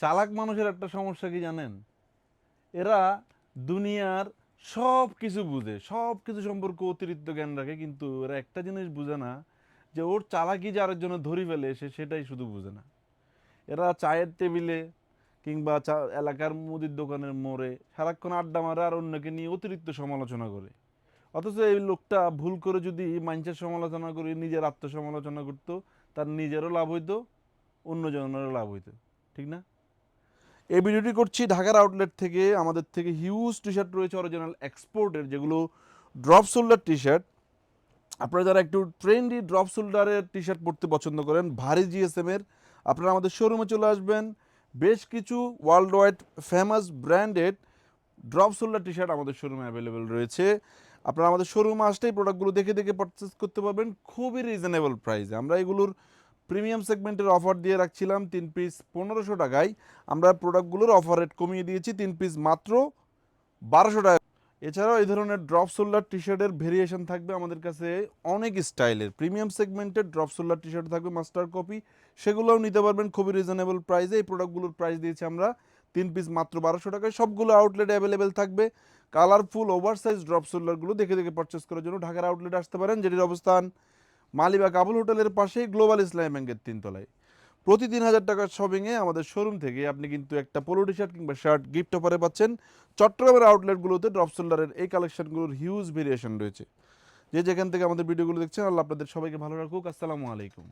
চালাক মানুষের একটা সমস্যা কি জানেন? এরা দুনিয়ার সব কিছু বুঝে, সব কিছু সম্পর্কে অতিরিক্ত জ্ঞান রাখে, কিন্তু এরা একটা জিনিস বুঝে না যে ওর চালাকি যে আরেকজনে ধরি ফেলে সে সেটাই শুধু বুঝে না। এরা চায়ের টেবিলে কিংবা এলাকার মুদির দোকানের মোড়ে সারাক্ষণ আড্ডা মারে আর অন্যকে নিয়ে অতিরিক্ত সমালোচনা করে। অথচ এই লোকটা ভুল করে যদি মানুষের সমালোচনা করে নিজের আত্মসমালোচনা করতো, তার নিজেরও লাভ হইতো, অন্যজনেরও লাভ হইতো। ঠিক না? এই ভিডিওটি করছি ঢাকার আউটলেট থেকে। আমাদের থেকে হিউজ টি শার্ট রয়েছে অরিজিনাল এক্সপোর্টের, যেগুলো ড্রপ শোল্ডার টি শার্ট। আপনারা যারা একটু ট্রেন্ডি ড্রপ শোল্ডারের টি শার্ট পরতে পছন্দ করেন, ভারী জিএসএম এর, আপনারা আমাদের শোরুমে চলে আসবেন। বেশ কিছু world wide famous branded drop shoulder T shirt আমাদের শোরুমে অ্যাভেলেবেল রয়েছে। আপনারা আমাদের শোরুমে আসলেই প্রোডাক্টগুলো দেখে দেখে পারচেস করতে পারবেন খুবই রিজনেবল প্রাইসে। আমরা এগুলোর প্রিমিয়াম সেগমেন্টের অফার দিয়ে রাখছিলাম 3 পিস 1500 টাকায়। আমরা প্রোডাক্টগুলোর অফার রেট কমিয়ে দিয়েছি, 3 পিস মাত্র 1200 টাকা। এছাড়াও এই ধরনের ড্রপ শোল্ডার টি শার্টের ভেরিয়েশন থাকবে আমাদের কাছে অনেক স্টাইলের। প্রিমিয়াম সেগমেন্টের ড্রপ শোল্ডার টি শার্ট থাকবে মাস্টার কপি, সেগুলোও নিতে পারবেন খুবই রিজনেবল প্রাইসে। এই প্রোডাক্টগুলোর প্রাইস দিয়েছি আমরা 3 পিস মাত্র 1200 টাকায়। সবগুলো আউটলেটে অ্যাভেলেবেল থাকবে। কালারফুল ওভারসাইজ ড্রপ শোল্ডারগুলো দেখে দেখে পারচেস করার জন্য ঢাকার আউটলেটে আসতে পারেন, যেটির অবস্থান মালিবাগ কাবুল হোটেলের পাশেই গ্লোবাল ইসলামী ব্যাংকের 3 তলায়। প্রতি 3000 টাকার শপিংয়ে আমাদের শোরুম থেকে আপনি কিন্তু একটা পোলো টি শার্ট কিংবা শার্ট গিফট অফারে পাচ্ছেন। চট্টগ্রামের আউটলেটগুলোতে ড্রপ শোল্ডারের এই কালেকশনগুলোর হিউজ ভেরিয়েশন রয়েছে। যে যেখান থেকে আমাদের ভিডিওগুলো দেখছেন, আল্লাহ আপনাদের সবাইকে ভালো রাখুক। আসসালামু আলাইকুম।